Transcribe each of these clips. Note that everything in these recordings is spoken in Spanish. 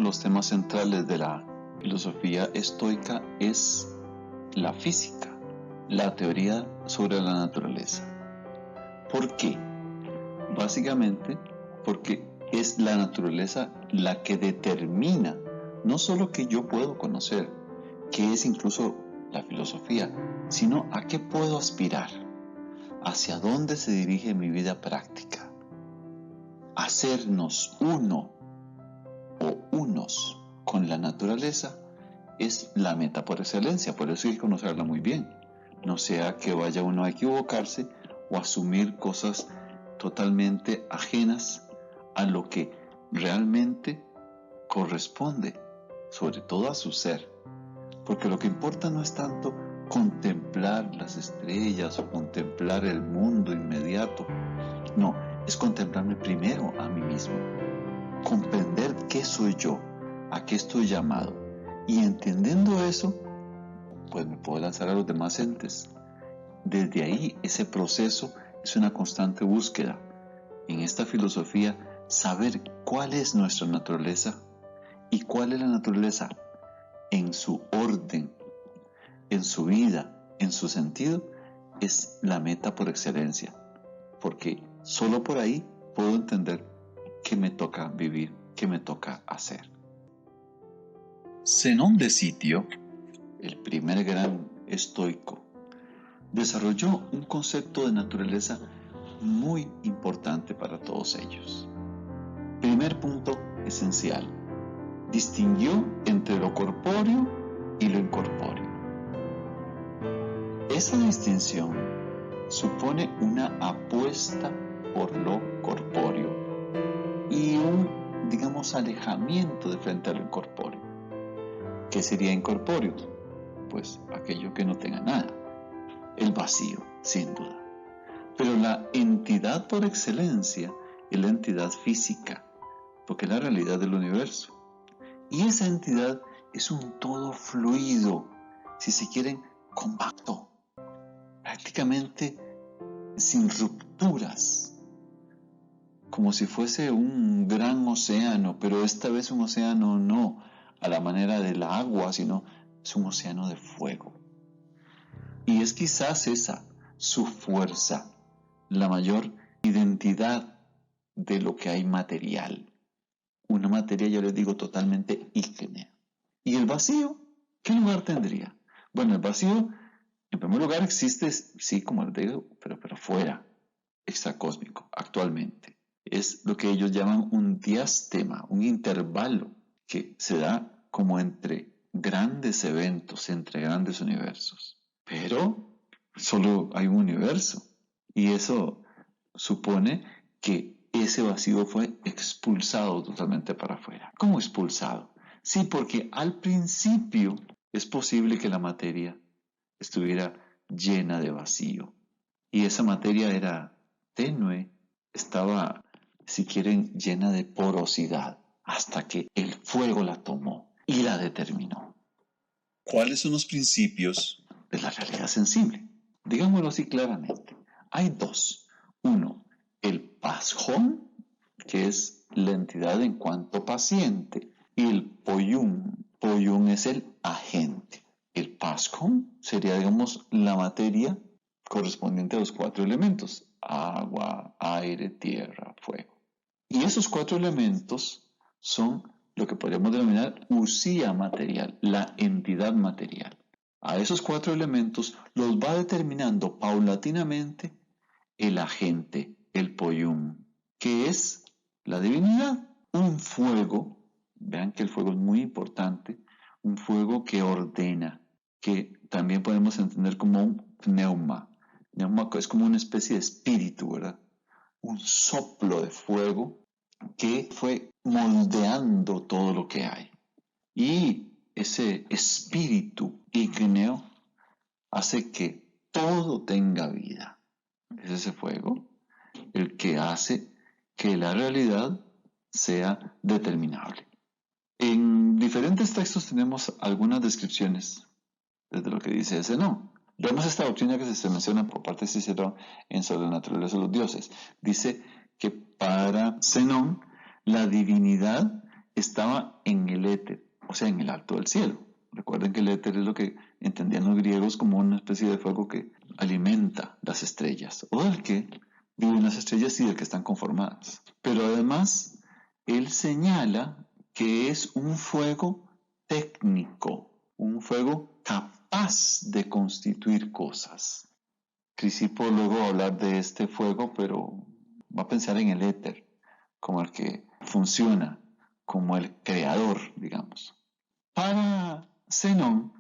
de los temas centrales de la filosofía estoica es la física, la teoría sobre la naturaleza. ¿Por qué? Básicamente porque es la naturaleza la que determina no solo que yo puedo conocer, que es incluso la filosofía, sino a qué puedo aspirar, hacia dónde se dirige mi vida práctica. Hacernos uno o unos con la naturaleza es la meta por excelencia, por eso hay que conocerla muy bien. No sea que vaya uno a equivocarse o asumir cosas totalmente ajenas a lo que realmente corresponde, sobre todo a su ser. Porque lo que importa no es tanto contemplar las estrellas o contemplar el mundo inmediato. No, es contemplarme primero a mí mismo. Comprender qué soy yo, a qué estoy llamado. Y entendiendo eso, pues me puedo lanzar a los demás entes. Desde ahí, ese proceso es una constante búsqueda. En esta filosofía, saber cuál es nuestra naturaleza y cuál es la naturaleza en su orden, en su vida, en su sentido, es la meta por excelencia. Porque solo por ahí puedo entender qué me toca vivir, qué me toca hacer. Zenón de Sitio, el primer gran estoico, desarrolló un concepto de naturaleza muy importante para todos ellos. Primer punto esencial: distinguió entre lo corpóreo y lo incorpóreo. Esa distinción supone una apuesta por lo corpóreo y un, alejamiento de frente a lo incorpóreo. ¿Qué sería incorpóreo? Pues aquello que no tenga nada, el vacío, sin duda. Pero la entidad por excelencia es la entidad física, porque es la realidad del universo. Y esa entidad es un todo fluido, si se quieren, compacto, prácticamente sin rupturas, como si fuese un gran océano, pero esta vez un océano no a la manera del agua, sino es un océano de fuego. Y es quizás esa su fuerza, la mayor identidad de lo que hay material. Una materia, yo les digo, totalmente ígnea. ¿Y el vacío? ¿Qué lugar tendría? Bueno, el vacío, en primer lugar, existe, sí, como les digo, pero fuera, extracósmico, actualmente. Es lo que ellos llaman un diástema, un intervalo que se da como entre grandes eventos, entre grandes universos. Pero solo hay un universo y eso supone que ese vacío fue expulsado totalmente para afuera. ¿Cómo expulsado? Sí, porque al principio es posible que la materia estuviera llena de vacío y esa materia era tenue, estaba, si quieren, llena de porosidad, hasta que el fuego la tomó y la determinó. ¿Cuáles son los principios de la realidad sensible? Digámoslo así claramente. Hay dos. Uno, el pashón, que es la entidad en cuanto paciente, y el poyum. Poyum es el agente. El pashón sería, la materia correspondiente a los 4 elementos: agua, aire, tierra, fuego. Y esos 4 elementos son lo que podríamos denominar usía material, la entidad material. A esos 4 elementos los va determinando paulatinamente el agente, el poyum, que es la divinidad. Un fuego, vean que el fuego es muy importante, un fuego que ordena, que también podemos entender como un pneuma. Pneuma es como una especie de espíritu, ¿verdad? Un soplo de fuego que fue moldeando todo lo que hay. Y ese espíritu ígneo hace que todo tenga vida. Es ese fuego el que hace que la realidad sea determinable. En diferentes textos tenemos algunas descripciones desde lo que dice Zenón. Vemos esta doctrina que se menciona por parte de Cicerón en Sobre la naturaleza de los dioses. Dice que para Zenón la divinidad estaba en el éter, o sea, en el alto del cielo. Recuerden que el éter es lo que entendían los griegos como una especie de fuego que alimenta las estrellas, o del que viven las estrellas y del que están conformadas. Pero además, él señala que es un fuego técnico, un fuego capaz de constituir cosas. Crisipo luego va a hablar de este fuego, pero va a pensar en el éter, como el que funciona, como el creador, digamos. Para Zenón,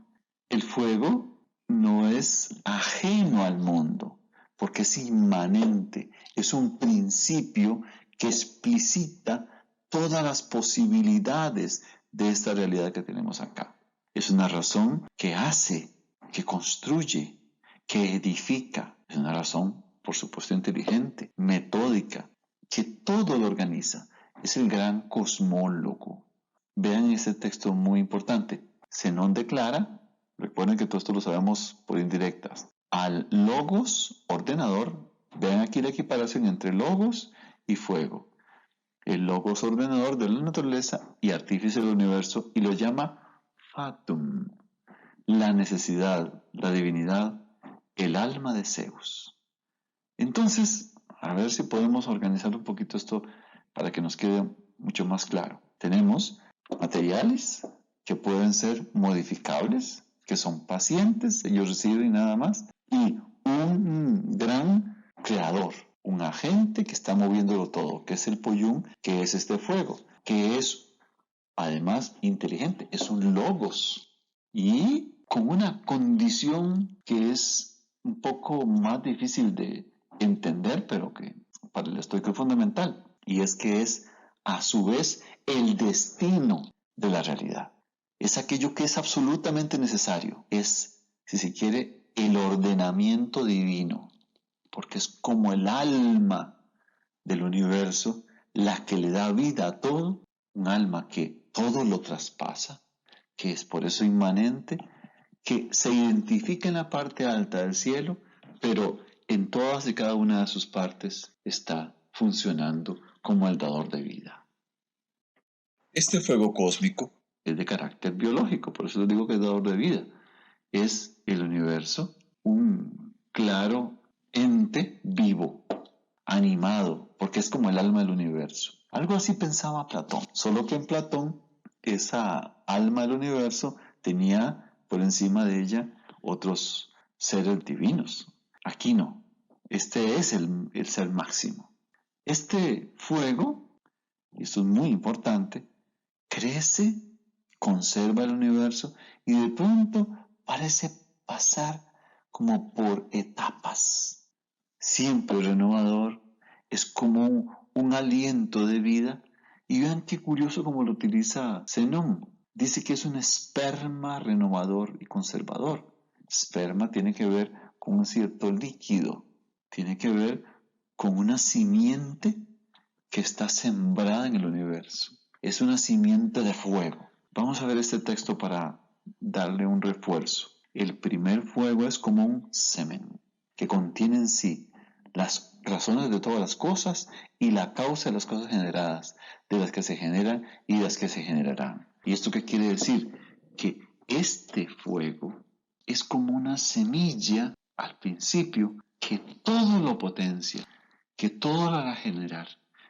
el fuego no es ajeno al mundo, porque es inmanente, es un principio que explicita todas las posibilidades de esta realidad que tenemos acá. Es una razón que hace, que construye, que edifica. Es una razón, por supuesto, inteligente, metódica, que todo lo organiza. Es el gran cosmólogo. Vean ese texto muy importante. Zenón declara, recuerden que todo esto lo sabemos por indirectas, al logos ordenador. Vean aquí la equiparación entre logos y fuego. El logos ordenador de la naturaleza y artífice del universo, y lo llama fatum, la necesidad, la divinidad, el alma de Zeus. Entonces, a ver si podemos organizar un poquito esto para que nos quede mucho más claro. Tenemos materiales que pueden ser modificables, que son pacientes, ellos reciben nada más, y un gran creador, un agente que está moviéndolo todo, que es el Poyún, que es este fuego, que es además inteligente, es un logos, y con una condición que es un poco más difícil de entender, pero que para el estoico es fundamental, y es que es a su vez el destino de la realidad. Es aquello que es absolutamente necesario, es, si se quiere, el ordenamiento divino, porque es como el alma del universo la que le da vida a todo, un alma que todo lo traspasa, que es por eso inmanente, que se identifica en la parte alta del cielo, pero en todas y cada una de sus partes está funcionando como el dador de vida. Este fuego cósmico es de carácter biológico, por eso les digo que es dador de vida. Es el universo, un claro ente vivo, animado, porque es como el alma del universo. Algo así pensaba Platón, solo que en Platón esa alma del universo tenía por encima de ella otros seres divinos. Aquí no, este es el ser máximo. Este fuego, y esto es muy importante, crece, conserva el universo y de pronto parece pasar como por etapas. Siempre renovador, es como un aliento de vida. Y vean qué curioso como lo utiliza Zenón. Dice que es un esperma renovador y conservador. Esperma tiene que ver con un cierto líquido, tiene que ver con una simiente que está sembrada en el universo. Es una simiente de fuego. Vamos a ver este texto para darle un refuerzo. El primer fuego es como un semen que contiene en sí las razones de todas las cosas y la causa de las cosas generadas, de las que se generan y de las que se generarán. ¿Y esto qué quiere decir? Que este fuego es como una semilla al principio que todo lo potencia, que todo lo hará generar,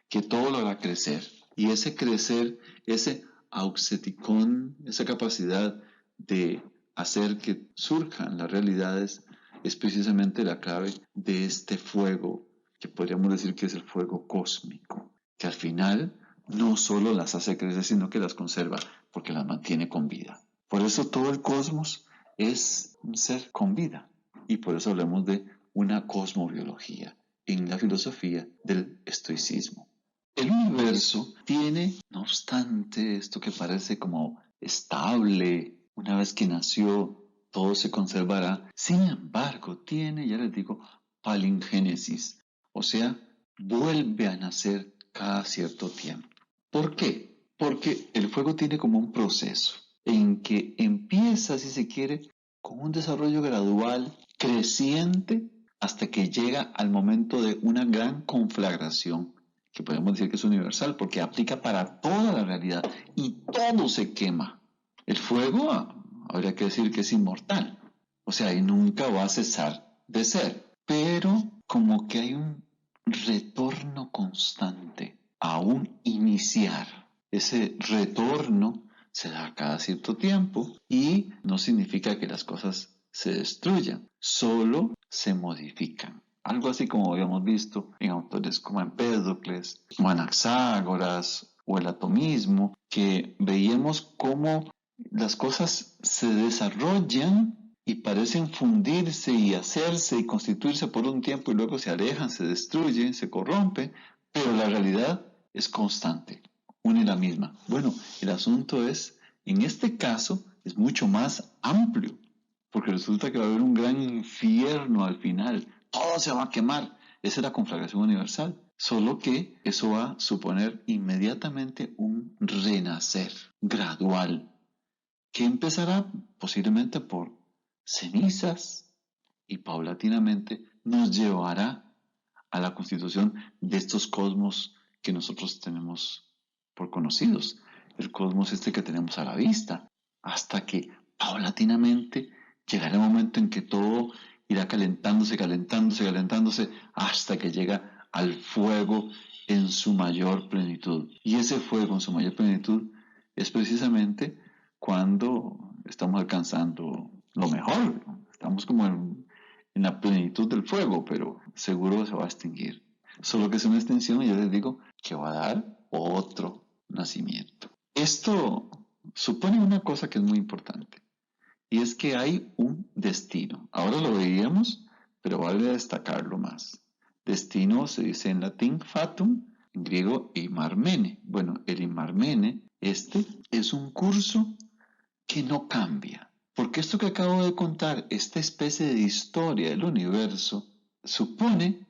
que todo lo hará crecer. Y ese crecer, ese auxeticón, esa capacidad de hacer que surjan las realidades, es precisamente la clave de este fuego, que podríamos decir que es el fuego cósmico, que al final no solo las hace crecer, sino que las conserva, porque las mantiene con vida. Por eso todo el cosmos es un ser con vida, y por eso hablamos de una cosmobiología en la filosofía del estoicismo. El universo tiene, no obstante, esto que parece como estable, una vez que nació, todo se conservará. Sin embargo, tiene, ya les digo, palingénesis, o sea, vuelve a nacer cada cierto tiempo. ¿Por qué? Porque el fuego tiene como un proceso en que empieza, si se quiere, con un desarrollo gradual, creciente, hasta que llega al momento de una gran conflagración, que podemos decir que es universal, porque aplica para toda la realidad y todo se quema. El fuego, habría que decir que es inmortal, o sea, y nunca va a cesar de ser, pero como que hay un retorno constante a un iniciar. Ese retorno se da cada cierto tiempo y no significa que las cosas se destruyan, solo se modifican. Algo así como habíamos visto en autores como Empédocles, como Anaxágoras o el atomismo, que veíamos cómo las cosas se desarrollan y parecen fundirse y hacerse y constituirse por un tiempo y luego se alejan, se destruyen, se corrompen, pero la realidad es constante, una y la misma. Bueno, el asunto es, en este caso, es mucho más amplio, porque resulta que va a haber un gran infierno al final, todo se va a quemar. Esa es la conflagración universal, solo que eso va a suponer inmediatamente un renacer gradual, que empezará posiblemente por cenizas y paulatinamente nos llevará a la constitución de estos cosmos que nosotros tenemos por conocidos, el cosmos este que tenemos a la vista, hasta que paulatinamente llegará el momento en que todo irá calentándose, calentándose, calentándose, hasta que llega al fuego en su mayor plenitud. Y ese fuego en su mayor plenitud es precisamente cuando estamos alcanzando lo mejor, estamos como en la plenitud del fuego, pero seguro se va a extinguir. Solo que es una extensión, y yo les digo, que va a dar otro nacimiento. Esto supone una cosa que es muy importante, y es que hay un destino. Ahora lo veíamos, pero vale destacarlo más. Destino se dice en latín fatum, en griego imarmene. Bueno, el imarmene, este es un curso que no cambia. Porque esto que acabo de contar, esta especie de historia del universo, supone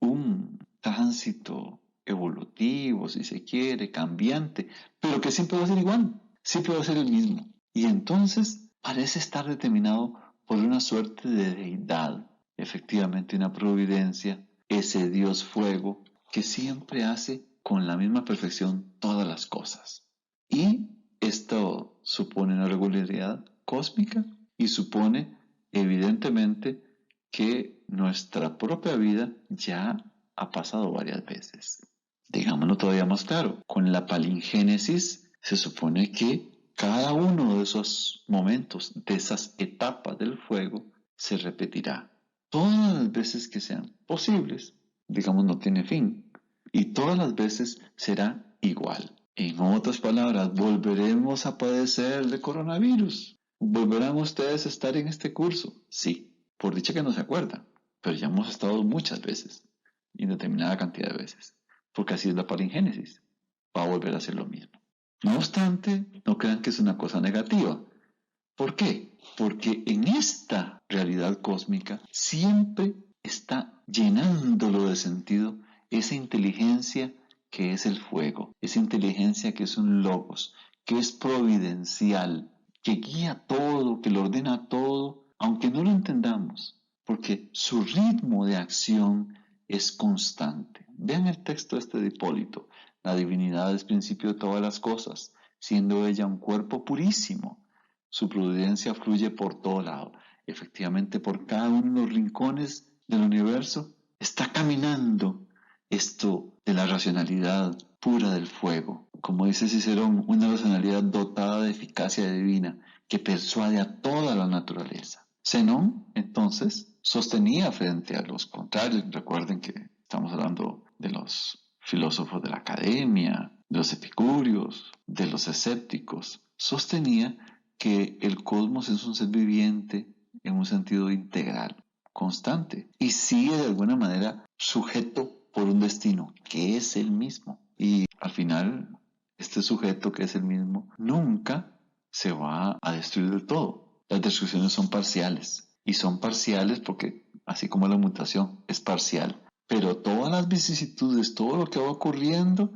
un tránsito evolutivo, si se quiere, cambiante, pero que siempre va a ser igual, siempre va a ser el mismo. Y entonces parece estar determinado por una suerte de deidad, efectivamente una providencia, ese Dios fuego que siempre hace con la misma perfección todas las cosas. Y esto supone una regularidad cósmica y supone evidentemente que nuestra propia vida ya ha pasado varias veces. Digámoslo todavía más claro, con la palingénesis se supone que cada uno de esos momentos, de esas etapas del fuego, se repetirá todas las veces que sean posibles. Digamos, no tiene fin. Y todas las veces será igual. En otras palabras, volveremos a padecer de coronavirus. ¿Volverán ustedes a estar en este curso? Sí, por dicha que no se acuerdan, pero ya hemos estado muchas veces, indeterminada cantidad de veces, porque así es la palingénesis. Va a volver a ser lo mismo. No obstante, no crean que es una cosa negativa. ¿Por qué? Porque en esta realidad cósmica siempre está llenándolo de sentido esa inteligencia que es el fuego, esa inteligencia que es un logos, que es providencial, que guía todo, que lo ordena todo, aunque no lo entendamos, porque su ritmo de acción es constante. Vean el texto este de Hipólito: la divinidad es principio de todas las cosas, siendo ella un cuerpo purísimo. Su prudencia fluye por todo lado. Efectivamente, por cada uno de los rincones del universo está caminando esto de la racionalidad pura del fuego. Como dice Cicerón, una racionalidad dotada de eficacia divina que persuade a toda la naturaleza. Zenón, entonces, sostenía frente a los contrarios. Recuerden que estamos hablando de los filósofos de la academia, de los epicúreos, de los escépticos. Sostenía que el cosmos es un ser viviente en un sentido integral, constante, y sigue de alguna manera sujeto por un destino que es el mismo. Y al final, este sujeto que es el mismo nunca se va a destruir del todo. Las destrucciones son parciales, y son parciales porque, así como la mutación es parcial, pero todas las vicisitudes, todo lo que va ocurriendo,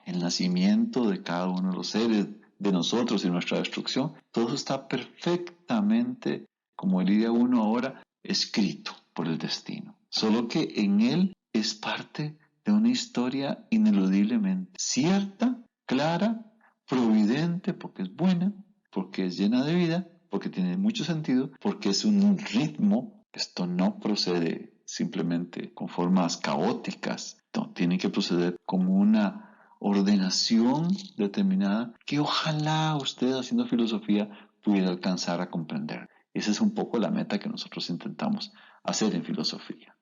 el nacimiento de cada uno de los seres, de nosotros y nuestra destrucción, todo está perfectamente, como diría uno ahora, escrito por el destino. Solo que en él es parte de una historia ineludiblemente cierta, clara, providente, porque es buena, porque es llena de vida, porque tiene mucho sentido, porque es un ritmo. Esto no procede simplemente con formas caóticas, no, tiene que proceder con una ordenación determinada que ojalá usted haciendo filosofía pudiera alcanzar a comprender. Esa es un poco la meta que nosotros intentamos hacer en filosofía.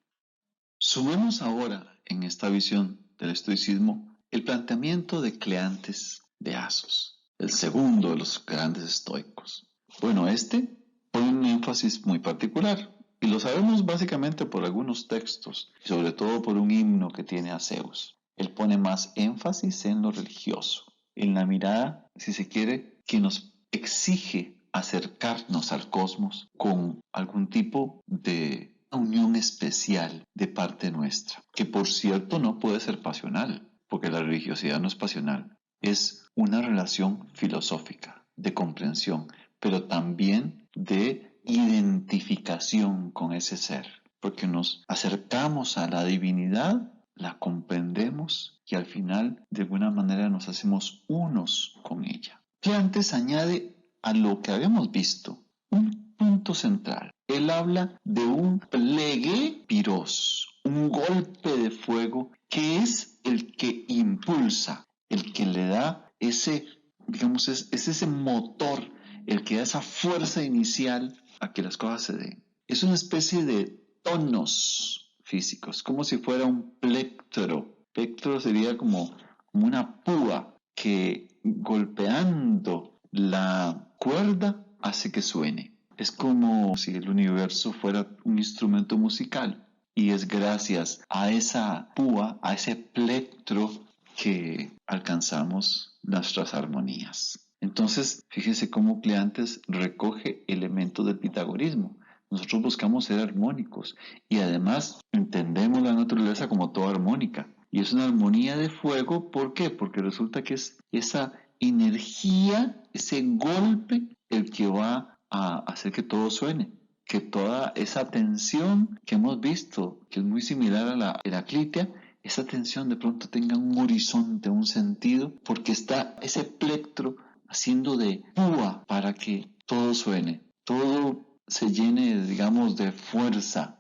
Sumemos ahora en esta visión del estoicismo el planteamiento de Cleantes de Asos, el segundo de los grandes estoicos. Bueno, este pone un énfasis muy particular y lo sabemos básicamente por algunos textos y sobre todo por un himno que tiene a Zeus. Él pone más énfasis en lo religioso, en la mirada, si se quiere, que nos exige acercarnos al cosmos con algún tipo de unión especial de parte nuestra, que por cierto no puede ser pasional, porque la religiosidad no es pasional, es una relación filosófica, de comprensión, pero también de identificación con ese ser, porque nos acercamos a la divinidad, la comprendemos y al final de alguna manera nos hacemos unos con ella. Que antes añade a lo que habíamos visto un punto central. Él habla de un plegue piros, un golpe de fuego que es el que impulsa, el que le da ese, digamos, es ese motor, el que da esa fuerza inicial a que las cosas se den. Es una especie de tonos físicos, como si fuera un plectro. Plectro sería como una púa que golpeando la cuerda hace que suene. Es como si el universo fuera un instrumento musical y es gracias a esa púa, a ese plectro que alcanzamos nuestras armonías. Entonces, fíjense cómo Cleantes recoge elementos del pitagorismo. Nosotros buscamos ser armónicos y además entendemos la naturaleza como toda armónica. Y es una armonía de fuego, ¿por qué? Porque resulta que es esa energía, ese golpe, el que va a hacer que todo suene, que toda esa tensión que hemos visto, que es muy similar a la heraclitia, esa tensión de pronto tenga un horizonte, un sentido, porque está ese plectro haciendo de púa para que todo suene, todo se llene, digamos, de fuerza,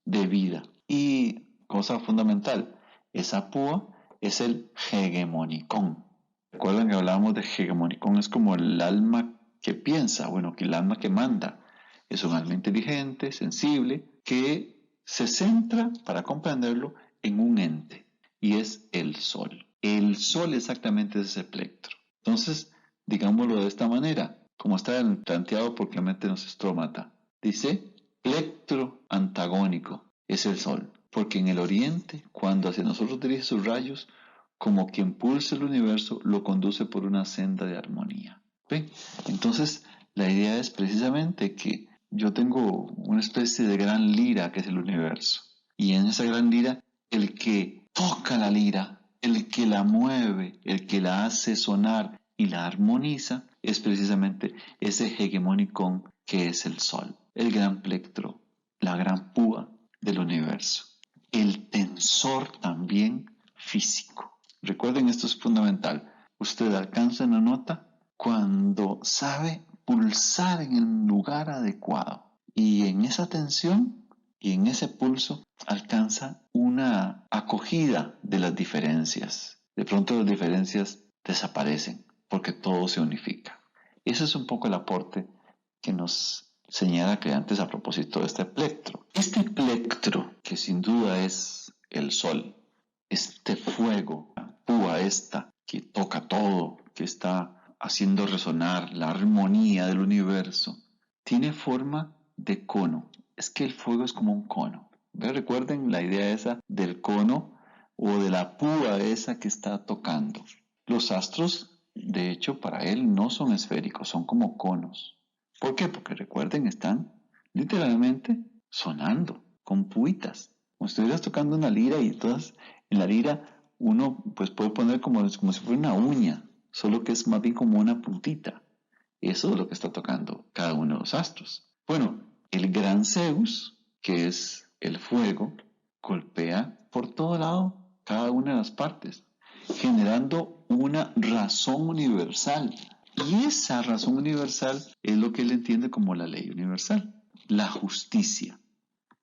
de vida. Y cosa fundamental, esa púa es el hegemonicón. Recuerdan que hablábamos de hegemonicón, es como el alma que piensa, bueno, que el alma que manda. Es un alma inteligente, sensible, que se centra, para comprenderlo, en un ente, y es el sol. El sol exactamente es ese plectro. Entonces, digámoslo de esta manera, como está planteado por Clemente Nostrómata. Dice, plectro antagónico es el sol, porque en el oriente, cuando hacia nosotros dirige sus rayos, como que impulsa el universo, lo conduce por una senda de armonía. ¿Ven? Entonces, la idea es precisamente que yo tengo una especie de gran lira que es el universo. Y en esa gran lira, el que toca la lira, el que la mueve, el que la hace sonar y la armoniza, es precisamente ese hegemonicón que es el sol, el gran plectro, la gran púa del universo. El tensor también físico. Recuerden, esto es fundamental. Usted alcanza una nota cuando sabe pulsar en el lugar adecuado. Y en esa tensión y en ese pulso alcanza una acogida de las diferencias. De pronto las diferencias desaparecen porque todo se unifica. Ese es un poco el aporte que nos señala Cleantes a propósito de este plectro. Este plectro, que sin duda es el sol, este fuego, la púa esta que toca todo, que está haciendo resonar la armonía del universo, tiene forma de cono. Es que el fuego es como un cono. ¿Ves? Recuerden la idea esa del cono o de la púa esa que está tocando. Los astros, de hecho, para él no son esféricos, son como conos. ¿Por qué? Porque recuerden, están literalmente sonando con puitas. Como si estuvieras tocando una lira y todas en la lira uno pues puede poner como si fuera una uña, solo que es más bien como una puntita. Eso es lo que está tocando cada uno de los astros. Bueno, el gran Zeus, que es el fuego, golpea por todo lado cada una de las partes, generando una razón universal. Y esa razón universal es lo que él entiende como la ley universal, la justicia,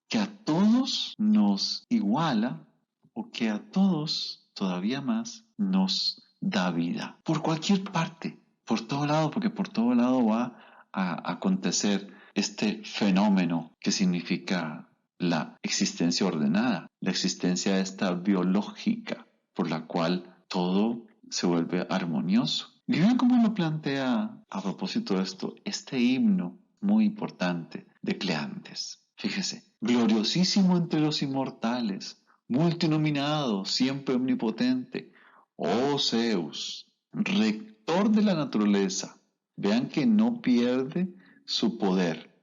que a todos nos iguala o que a todos todavía más nos da vida. Por cualquier parte, por todo lado, porque por todo lado va a acontecer este fenómeno que significa la existencia ordenada, la existencia esta biológica por la cual todo se vuelve armonioso. Y vean cómo lo plantea a propósito de esto, este himno muy importante de Cleantes. Fíjese, gloriosísimo entre los inmortales, multinominado, siempre omnipotente, oh Zeus, rector de la naturaleza. Vean que no pierde su poder.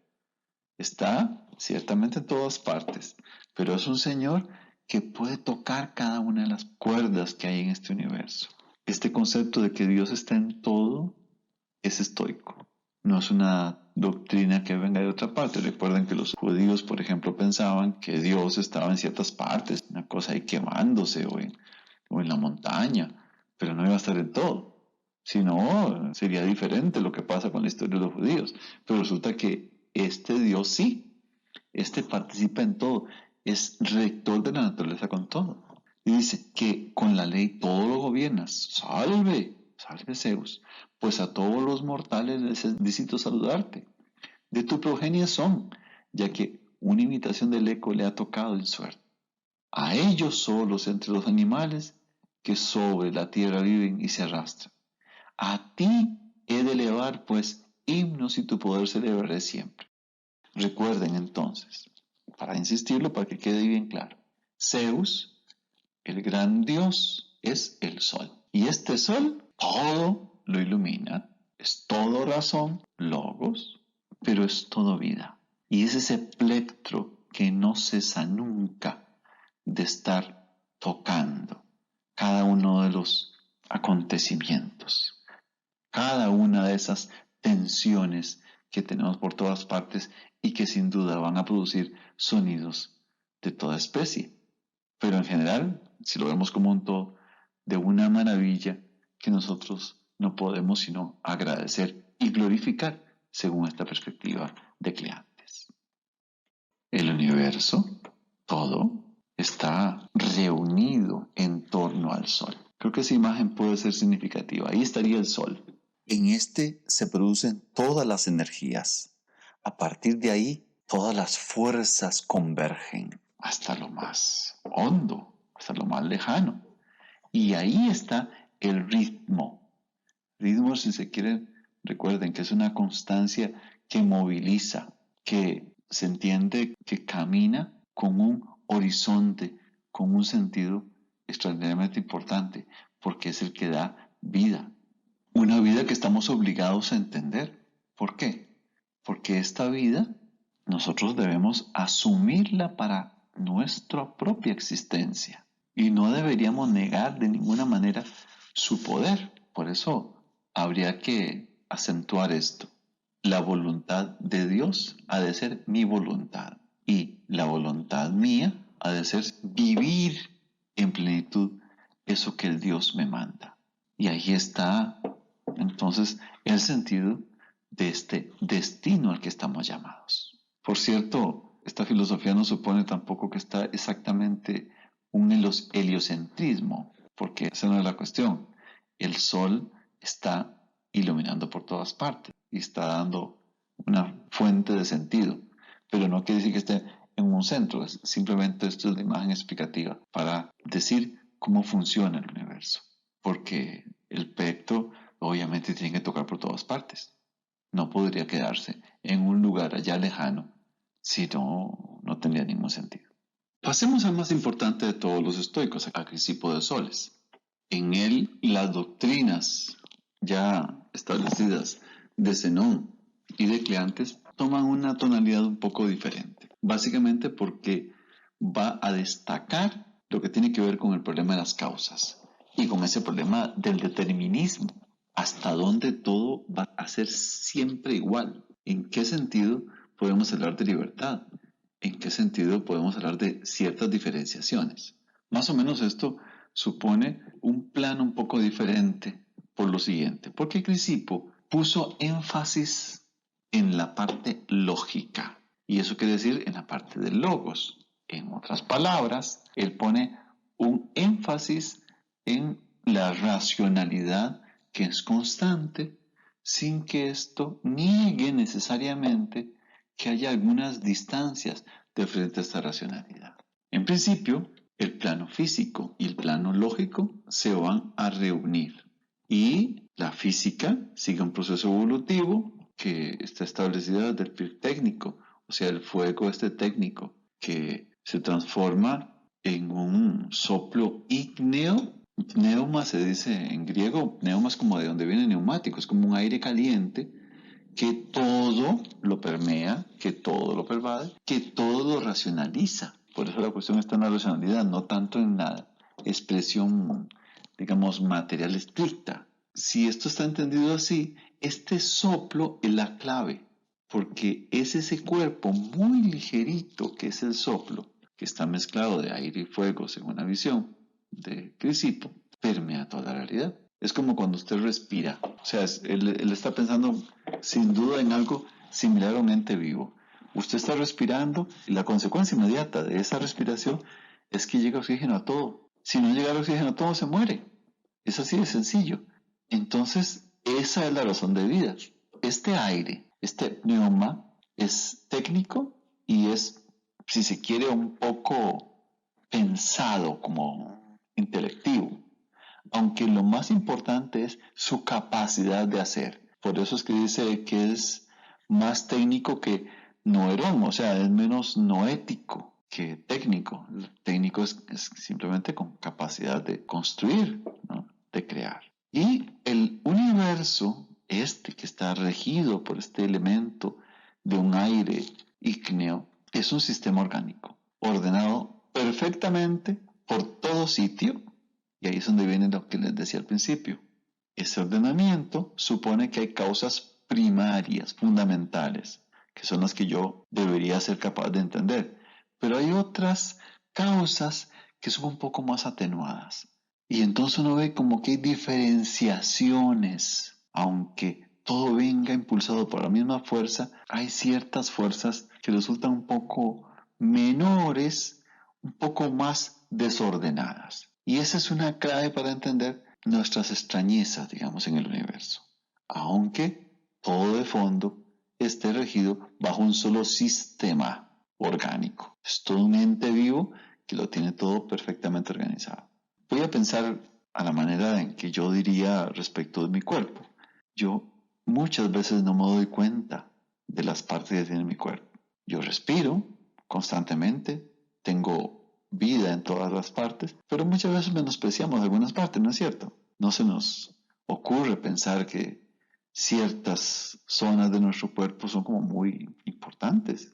Está ciertamente en todas partes, pero es un Señor que puede tocar cada una de las cuerdas que hay en este universo. Este concepto de que Dios está en todo es estoico. No es una doctrina que venga de otra parte. Recuerden que los judíos, por ejemplo, pensaban que Dios estaba en ciertas partes, una cosa ahí quemándose o en la montaña, pero no iba a estar en todo. Si no, sería diferente lo que pasa con la historia de los judíos. Pero resulta que este Dios sí, este participa en todo, es rector de la naturaleza con todo. Y dice que con la ley todo lo gobiernas. Salve, salve Zeus, pues a todos los mortales les es lícito saludarte. De tu progenie son, ya que una imitación del eco le ha tocado en suerte. A ellos solos entre los animales que sobre la tierra viven y se arrastran. A ti he de elevar, pues, himnos y tu poder celebraré siempre. Recuerden entonces, para insistirlo, para que quede bien claro, Zeus, el gran Dios, es el sol. Y este sol todo lo ilumina, es todo razón, logos, pero es todo vida. Y es ese plectro que no cesa nunca de estar tocando cada uno de los acontecimientos, cada una de esas tensiones que tenemos por todas partes y que sin duda van a producir sonidos de toda especie. Pero en general, si lo vemos como un todo, de una maravilla que nosotros no podemos sino agradecer y glorificar según esta perspectiva de Cleantes. El universo, todo, está reunido en torno al Sol. Creo que esa imagen puede ser significativa. Ahí estaría el Sol. En este se producen todas las energías. A partir de ahí, todas las fuerzas convergen hasta lo más hondo, hasta lo más lejano. Y ahí está el ritmo. Ritmo, si se quieren, recuerden que es una constancia que moviliza, que se entiende que camina con un horizonte, con un sentido extraordinariamente importante, porque es el que da vida. Una vida que estamos obligados a entender. ¿Por qué? Porque esta vida nosotros debemos asumirla para nuestra propia existencia y no deberíamos negar de ninguna manera su poder. Por eso habría que acentuar esto. La voluntad de Dios ha de ser mi voluntad y la voluntad mía ha de ser vivir en plenitud eso que el Dios me manda. Y ahí está entonces el sentido de este destino al que estamos llamados. Por cierto, esta filosofía no supone tampoco que está exactamente un heliocentrismo, porque esa no es la cuestión. El sol está iluminando por todas partes y está dando una fuente de sentido, pero no quiere decir que esté en un centro, simplemente esto es la imagen explicativa para decir cómo funciona el universo, porque el espectro obviamente tiene que tocar por todas partes. No podría quedarse en un lugar allá lejano, si no tendría ningún sentido. Pasemos al más importante de todos los estoicos, a Crisipo de Soles. En él, las doctrinas ya establecidas de Zenón y de Cleantes toman una tonalidad un poco diferente. Básicamente porque va a destacar lo que tiene que ver con el problema de las causas y con ese problema del determinismo. ¿Hasta dónde todo va a ser siempre igual? ¿En qué sentido podemos hablar de libertad? ¿En qué sentido podemos hablar de ciertas diferenciaciones? Más o menos esto supone un plano un poco diferente por lo siguiente, porque Crisipo puso énfasis en la parte lógica, y eso quiere decir en la parte del logos. En otras palabras, él pone un énfasis en la racionalidad que es constante, sin que esto niegue necesariamente que haya algunas distancias de frente a esta racionalidad. En principio, el plano físico y el plano lógico se van a reunir y la física sigue un proceso evolutivo que está establecido desde el técnico, o sea, el fuego técnico, que se transforma en un soplo ígneo. Pneuma se dice en griego, pneuma es como de donde viene neumático, es como un aire caliente que todo lo permea, que todo lo pervade, que todo lo racionaliza. Por eso la cuestión está en la racionalidad, no tanto en la expresión, digamos, material estricta. Si esto está entendido así, este soplo es la clave, porque es ese cuerpo muy ligerito que es el soplo, que está mezclado de aire y fuego según la visión de Crisipo, permea toda la realidad. Es como cuando usted respira, o sea, él está pensando sin duda en algo similar a un ente vivo. Usted está respirando y la consecuencia inmediata de esa respiración es que llega oxígeno a todo. Si no llega el oxígeno a todo, se muere. Es así de sencillo. Entonces, esa es la razón de vida. Este aire, este pneuma, es técnico y es, si se quiere, un poco pensado como intelectivo, aunque lo más importante es su capacidad de hacer. Por eso es que dice que es más técnico que noerón, o sea, es menos noético que técnico. El técnico es simplemente con capacidad de construir, ¿no? De crear. Y el universo, que está regido por este elemento de un aire ígneo, es un sistema orgánico, ordenado perfectamente por todo sitio. Y ahí es donde viene lo que les decía al principio. Ese ordenamiento supone que hay causas primarias, fundamentales, que son las que yo debería ser capaz de entender. Pero hay otras causas que son un poco más atenuadas. Y entonces uno ve como que hay diferenciaciones, aunque todo venga impulsado por la misma fuerza, hay ciertas fuerzas que resultan un poco menores, un poco más desordenadas. Y esa es una clave para entender nuestras extrañezas, digamos, en el universo. Aunque todo de fondo esté regido bajo un solo sistema orgánico. Es todo un ente vivo que lo tiene todo perfectamente organizado. Voy a pensar a la manera en que yo diría respecto de mi cuerpo. Yo muchas veces no me doy cuenta de las partes que tiene mi cuerpo. Yo respiro constantemente, tengo vida en todas las partes, pero muchas veces menospreciamos algunas partes, ¿no es cierto? No se nos ocurre pensar que ciertas zonas de nuestro cuerpo son como muy importantes,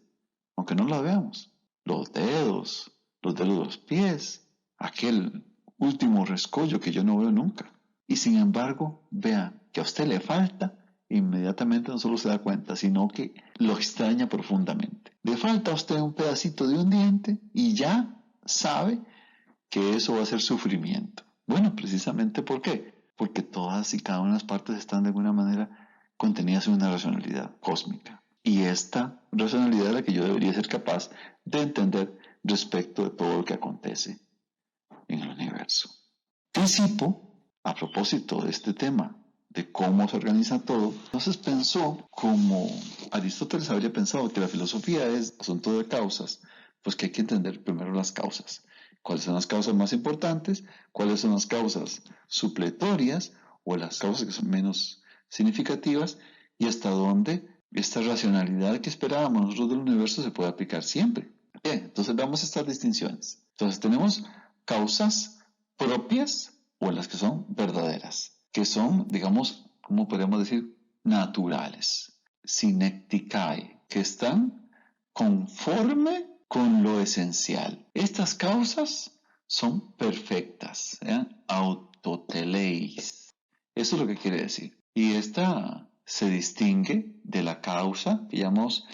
aunque no las veamos. Los dedos de los pies, aquel último rescollo que yo no veo nunca. Y sin embargo, vean que a usted le falta, inmediatamente no solo se da cuenta, sino que lo extraña profundamente. Le falta a usted un pedacito de un diente y ya sabe que eso va a ser sufrimiento. Bueno, precisamente ¿por qué? Porque todas y cada una de las partes están de alguna manera contenidas en una racionalidad cósmica. Y esta racionalidad es la que yo debería ser capaz de entender respecto de todo lo que acontece en el universo. Crisipo, a propósito de este tema, de cómo se organiza todo, entonces pensó, como Aristóteles habría pensado que la filosofía es asunto de causas, pues que hay que entender primero las causas. ¿Cuáles son las causas más importantes? ¿Cuáles son las causas supletorias o las causas que son menos significativas? ¿Y hasta dónde esta racionalidad que esperábamos nosotros del universo se puede aplicar siempre? Bien, entonces veamos estas distinciones. Entonces tenemos causas propias o las que son verdaderas, que son, digamos, ¿cómo podemos decir? Naturales, synecticae, que están conforme con lo esencial. Estas causas son perfectas, autoteleis. Eso es lo que quiere decir. Y esta se distingue de la causa que llamamos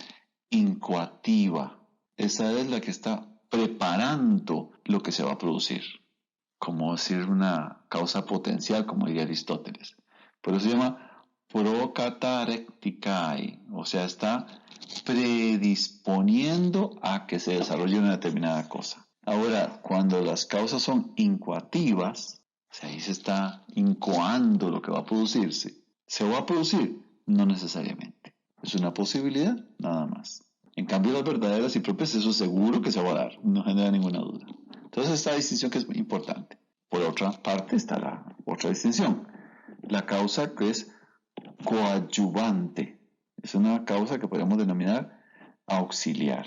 incoativa. Esa es la que está preparando lo que se va a producir. como decir una causa potencial, como diría Aristóteles. Por eso se llama procatarecticae, o sea, está predisponiendo a que se desarrolle una determinada cosa. Ahora, cuando las causas son incoativas, o sea, ahí se está incoando lo que va a producirse. ¿Se va a producir? No necesariamente. Es una posibilidad, nada más. En cambio, las verdaderas y propias, eso seguro que se va a dar, no genera ninguna duda. Entonces, esta distinción que es importante. Por otra parte está la otra distinción. La causa que es coadyuvante. Es una causa que podemos denominar auxiliar,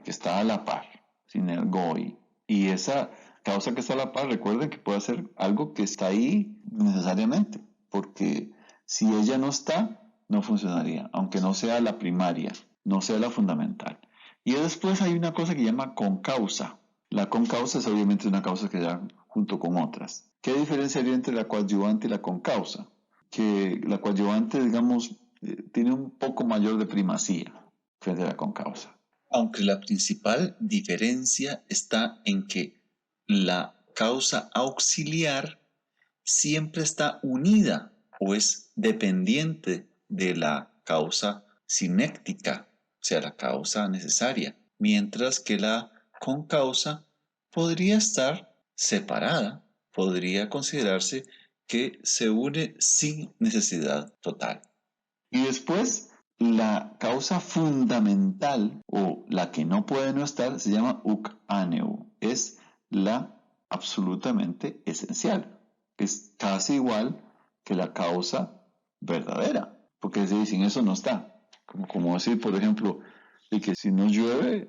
que está a la par, sinergoi. Y esa causa que está a la par, recuerden que puede ser algo que está ahí necesariamente, porque si ella no está, no funcionaría, aunque no sea la primaria, no sea la fundamental. Y después hay una cosa que se llama concausa. La concausa es obviamente una causa que da junto con otras. ¿Qué diferencia hay entre la coadyuvante y la concausa? Que la coadyuvante, digamos, tiene un poco mayor de primacía frente a la concausa. Aunque la principal diferencia está en que la causa auxiliar siempre está unida o es dependiente de la causa sinéctica, o sea, la causa necesaria, mientras que la concausa podría estar separada, podría considerarse que se une sin necesidad total. Y después, la causa fundamental o la que no puede no estar se llama uk aneu, es la absolutamente esencial, es casi igual que la causa verdadera, porque sin eso no está. Como decir, por ejemplo, de que si no llueve,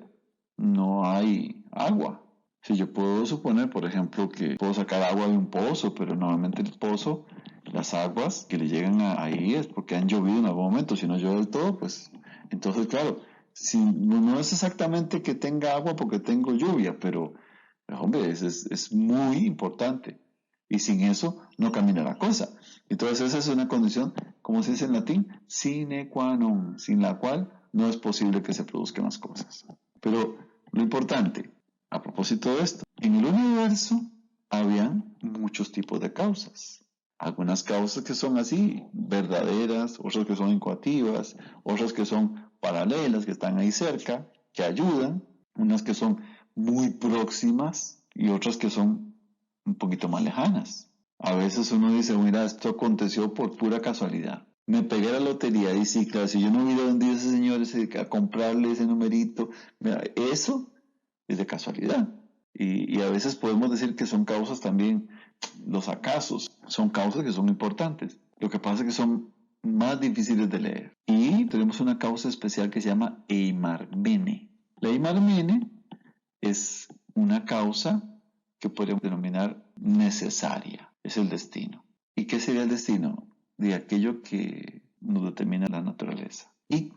no hay agua. Si yo puedo suponer, por ejemplo, que puedo sacar agua de un pozo, pero normalmente el pozo, las aguas que le llegan ahí es porque han llovido en algún momento. Si no llueve del todo, pues entonces, claro, si no es exactamente que tenga agua porque tengo lluvia, pero hombre, es muy importante. Y sin eso no camina la cosa. Entonces esa es una condición, como se dice en latín, sine qua non, sin la cual no es posible que se produzcan las cosas. Pero lo importante, a propósito de esto, en el universo habían muchos tipos de causas. Algunas causas que son así, verdaderas, otras que son incoativas, otras que son paralelas, que están ahí cerca, que ayudan, unas que son muy próximas y otras que son un poquito más lejanas. A veces uno dice, mira, esto aconteció por pura casualidad. Me pegué a la lotería y sí, claro, si yo no hubiera vendido a ese señor a comprarle ese numerito, mira, eso es de casualidad. Y a veces podemos decir que son causas también, los acasos, son causas que son importantes. Lo que pasa es que son más difíciles de leer. Y tenemos una causa especial que se llama eimarmene. La eimarmene es una causa que podríamos denominar necesaria, es el destino. ¿Y qué sería el destino? De aquello que nos determina la naturaleza. Y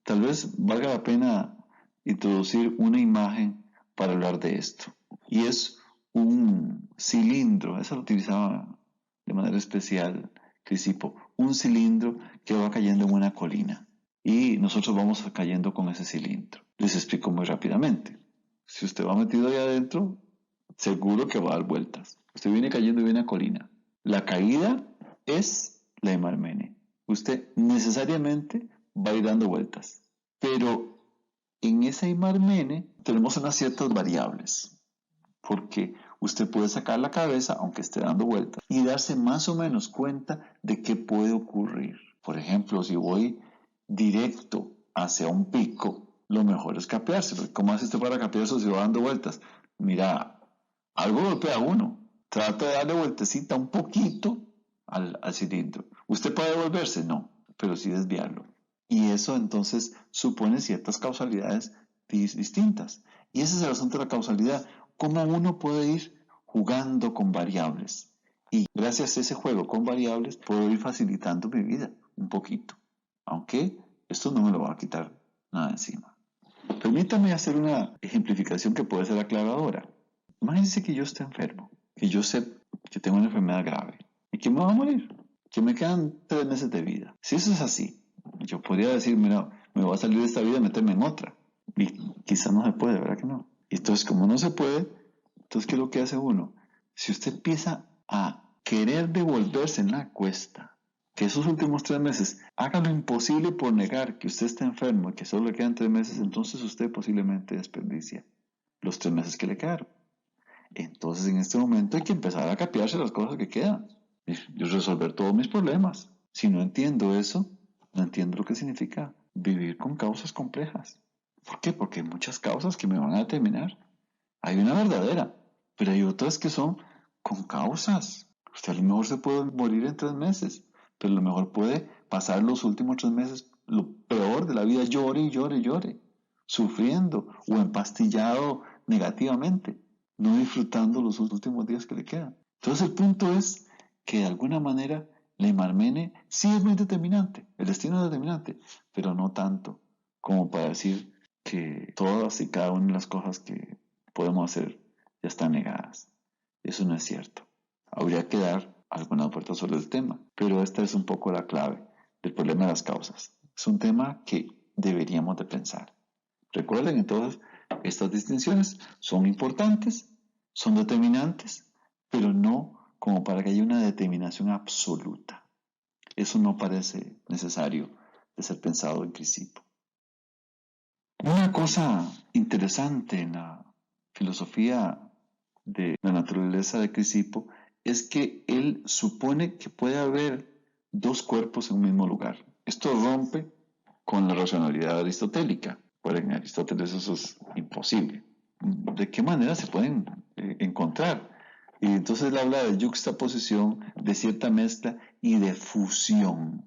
tal vez valga la pena introducir una imagen para hablar de esto. Y es un cilindro, eso lo utilizaba de manera especial Crisipo, un cilindro que va cayendo en una colina. Y nosotros vamos cayendo con ese cilindro. Les explico muy rápidamente. Si usted va metido ahí adentro, seguro que va a dar vueltas. Usted viene cayendo de una colina. La caída es la eimarmene. Usted necesariamente va a ir dando vueltas. Pero en esa eimarmene tenemos unas ciertas variables. Porque usted puede sacar la cabeza, aunque esté dando vueltas, y darse más o menos cuenta de qué puede ocurrir. Por ejemplo, si voy directo hacia un pico, lo mejor es capearse. ¿Cómo hace usted para capearse si va dando vueltas? Mira, algo golpea a uno. Trata de darle vueltecita un poquito al cilindro. ¿Usted puede devolverse? No, pero sí desviarlo. Y eso entonces supone ciertas causalidades distintas. Y ese es el asunto de la causalidad. Cómo uno puede ir jugando con variables. Y gracias a ese juego con variables puedo ir facilitando mi vida un poquito. Aunque esto no me lo va a quitar nada encima. Permítame hacer una ejemplificación que puede ser aclaradora. Imagínense que yo esté enfermo, que yo sé que tengo una enfermedad grave y que me va a morir, que me quedan 3 meses de vida. Si eso es así, yo podría decir, mira, me voy a salir de esta vida y meterme en otra. Y quizás no se puede, ¿verdad que no? Y entonces, como no se puede, entonces, ¿qué es lo que hace uno? Si usted empieza a querer devolverse en la cuesta, que esos últimos 3 meses haga lo imposible por negar que usted está enfermo y que solo le quedan 3 meses, entonces usted posiblemente desperdicia los 3 meses que le quedaron. Entonces en este momento hay que empezar a capearse las cosas que quedan y resolver todos mis problemas. Si no entiendo eso, no entiendo lo que significa vivir con causas complejas. ¿Por qué? Porque hay muchas causas que me van a determinar. Hay una verdadera, pero hay otras que son con causas. Usted a lo mejor se puede morir en 3 meses, pero a lo mejor puede pasar los últimos 3 meses lo peor de la vida, llore y llore y llore, sufriendo o empastillado negativamente, no disfrutando los últimos días que le quedan. Entonces el punto es que de alguna manera la Imarmene sí es muy determinante, el destino es determinante, pero no tanto como para decir que todas y cada una de las cosas que podemos hacer ya están negadas. Eso no es cierto. Habría que dar algunas vueltas sobre el tema, pero esta es un poco la clave del problema de las causas. Es un tema que deberíamos de pensar. Recuerden entonces, estas distinciones son importantes, son determinantes, pero no como para que haya una determinación absoluta. Eso no parece necesario de ser pensado en Crisipo. Una cosa interesante en la filosofía de la naturaleza de Crisipo es que él supone que puede haber dos cuerpos en un mismo lugar. Esto rompe con la racionalidad aristotélica. Bueno, en Aristóteles eso es imposible. ¿De qué manera se pueden encontrar? Y entonces él habla de yuxtaposición, de cierta mezcla y de fusión.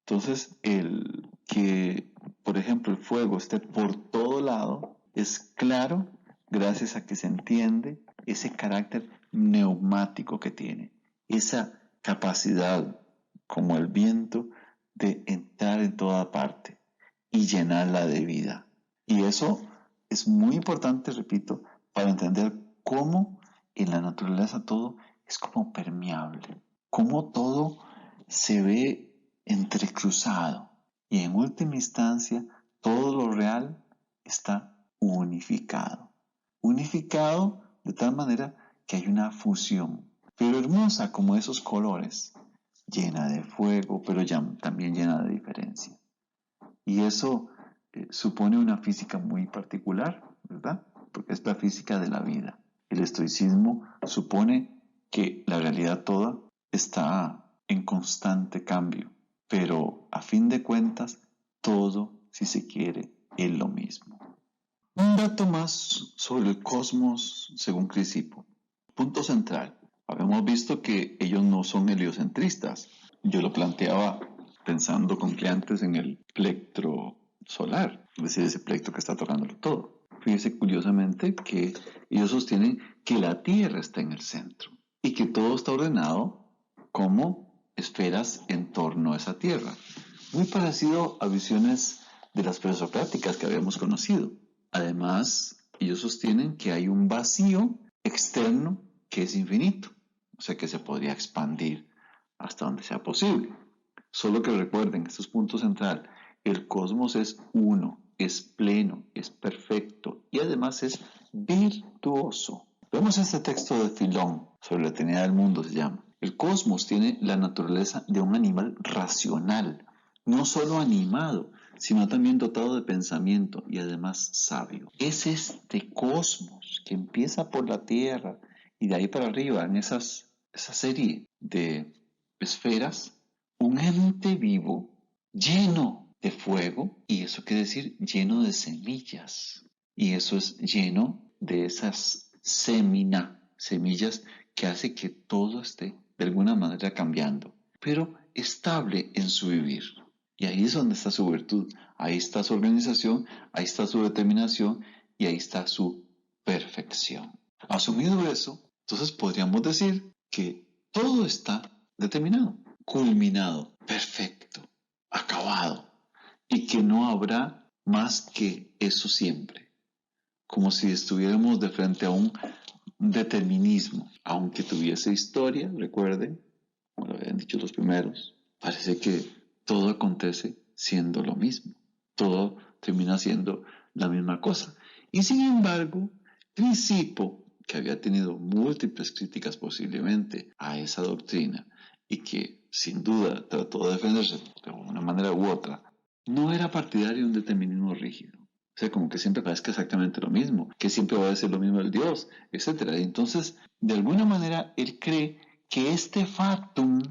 Entonces, el que, por ejemplo, el fuego esté por todo lado es claro gracias a que se entiende ese carácter neumático que tiene, esa capacidad como el viento de entrar en toda parte y llenarla de vida. Y eso es muy importante, repito, para entender cómo en la naturaleza todo es como permeable, cómo todo se ve entrecruzado y en última instancia todo lo real está unificado. Unificado de tal manera que hay una fusión, pero hermosa como esos colores, llena de fuego, pero ya también llena de diferencia. Y eso supone una física muy particular, ¿verdad? Porque es la física de la vida. El estoicismo supone que la realidad toda está en constante cambio, pero a fin de cuentas, todo, si se quiere, es lo mismo. Un dato más sobre el cosmos según Crisipo. Punto central. Habíamos visto que ellos no son heliocentristas. Yo lo planteaba pensando con clientes en el plectro solar, es decir, ese plectro que está tocándolo todo. Fíjese curiosamente que ellos sostienen que la Tierra está en el centro y que todo está ordenado como esferas en torno a esa Tierra. Muy parecido a visiones de las presocráticas que habíamos conocido. Además, ellos sostienen que hay un vacío externo que es infinito, o sea que se podría expandir hasta donde sea posible. Solo que recuerden, este es punto central, el cosmos es uno, es pleno, es perfecto y además es virtuoso. Vemos este texto de Filón sobre la eternidad del mundo, se llama. El cosmos tiene la naturaleza de un animal racional, no solo animado, sino también dotado de pensamiento y además sabio. Es este cosmos que empieza por la Tierra y de ahí para arriba, en esa serie de esferas, un ente vivo lleno de fuego, y eso quiere decir lleno de semillas, y eso es lleno de esas semillas que hace que todo esté de alguna manera cambiando, pero estable en su vivir. Y ahí es donde está su virtud, ahí está su organización, ahí está su determinación y ahí está su perfección. Asumido eso, entonces podríamos decir que todo está determinado, culminado, perfecto, acabado, y que no habrá más que eso siempre, como si estuviéramos de frente a un determinismo, aunque tuviese historia, recuerden, como lo habían dicho los primeros, parece que todo acontece siendo lo mismo, todo termina siendo la misma cosa. Y sin embargo, Crisipo que había tenido múltiples críticas posiblemente a esa doctrina y que sin duda trató de defenderse de una manera u otra, no era partidario de un determinismo rígido. O sea, como que siempre parezca exactamente lo mismo, que siempre va a ser lo mismo el Dios, etc. Y entonces, de alguna manera, él cree que este fatum,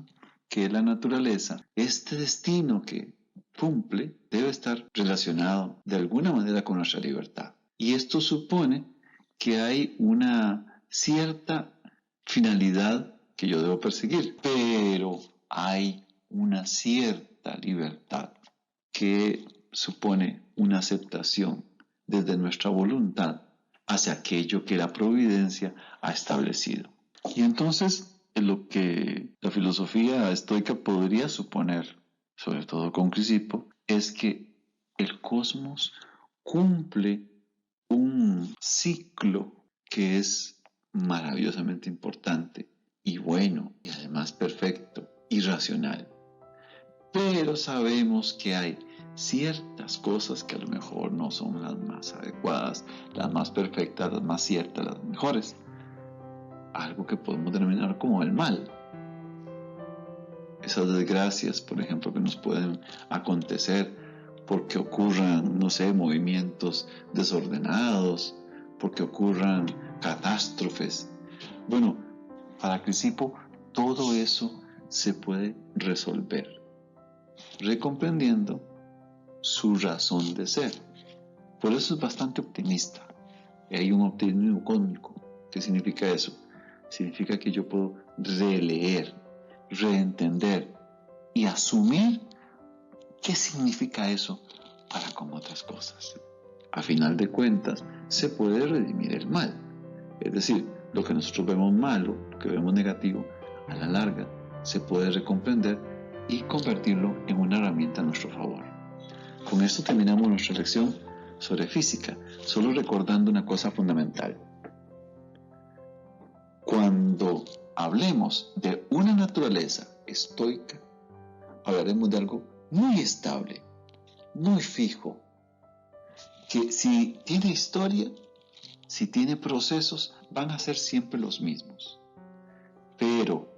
que es la naturaleza, este destino que cumple, debe estar relacionado de alguna manera con nuestra libertad. Y esto supone que hay una cierta finalidad que yo debo perseguir, pero hay una cierta libertad que supone una aceptación desde nuestra voluntad hacia aquello que la providencia ha establecido. Y entonces, lo que la filosofía estoica podría suponer, sobre todo con Crisipo, es que el cosmos cumple un ciclo que es maravillosamente importante y bueno, y además perfecto y racional. Pero sabemos que hay ciertas cosas que a lo mejor no son las más adecuadas, las más perfectas, las más ciertas, las mejores. Algo que podemos denominar como el mal. Esas desgracias, por ejemplo, que nos pueden acontecer porque ocurran, no sé, movimientos desordenados, porque ocurran catástrofes. Bueno, para Crisipo todo eso se puede resolver recomprendiendo su razón de ser. Por eso es bastante optimista. Y hay un optimismo cósmico. ¿Qué significa eso? Significa que yo puedo releer, reentender y asumir qué significa eso para con otras cosas. A final de cuentas, se puede redimir el mal. Es decir, lo que nosotros vemos malo, lo que vemos negativo, a la larga se puede recomprender y convertirlo en una herramienta a nuestro favor. Con esto terminamos nuestra lección sobre física, solo recordando una cosa fundamental. Cuando hablemos de una naturaleza estoica, hablaremos de algo muy estable, muy fijo, que si tiene historia, si tiene procesos, van a ser siempre los mismos. Pero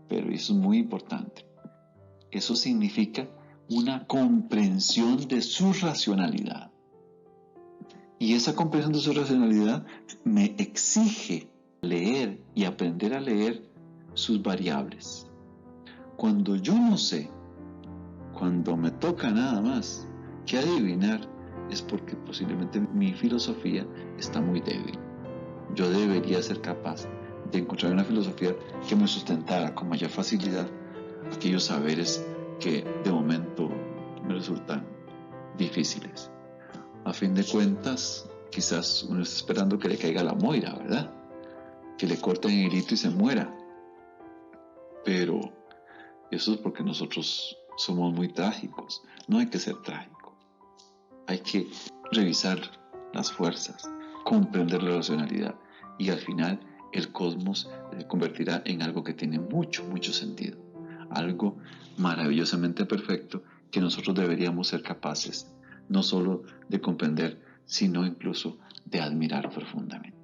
eso es muy importante. Eso significa una comprensión de su racionalidad. Y esa comprensión de su racionalidad me exige leer y aprender a leer sus variables. Cuando yo no sé, cuando me toca nada más que adivinar, es porque posiblemente mi filosofía está muy débil. Yo debería ser capaz de encontrar una filosofía que me sustentara con mayor facilidad aquellos saberes que de momento me resultan difíciles. A fin de cuentas, quizás uno está esperando que le caiga la moira, ¿verdad? Que le corten el hilito y se muera. Pero eso es porque nosotros somos muy trágicos. No hay que ser trágico. Hay que revisar las fuerzas, comprender la racionalidad y al final el cosmos se convertirá en algo que tiene mucho, mucho sentido. Algo maravillosamente perfecto que nosotros deberíamos ser capaces no solo de comprender, sino incluso de admirar profundamente.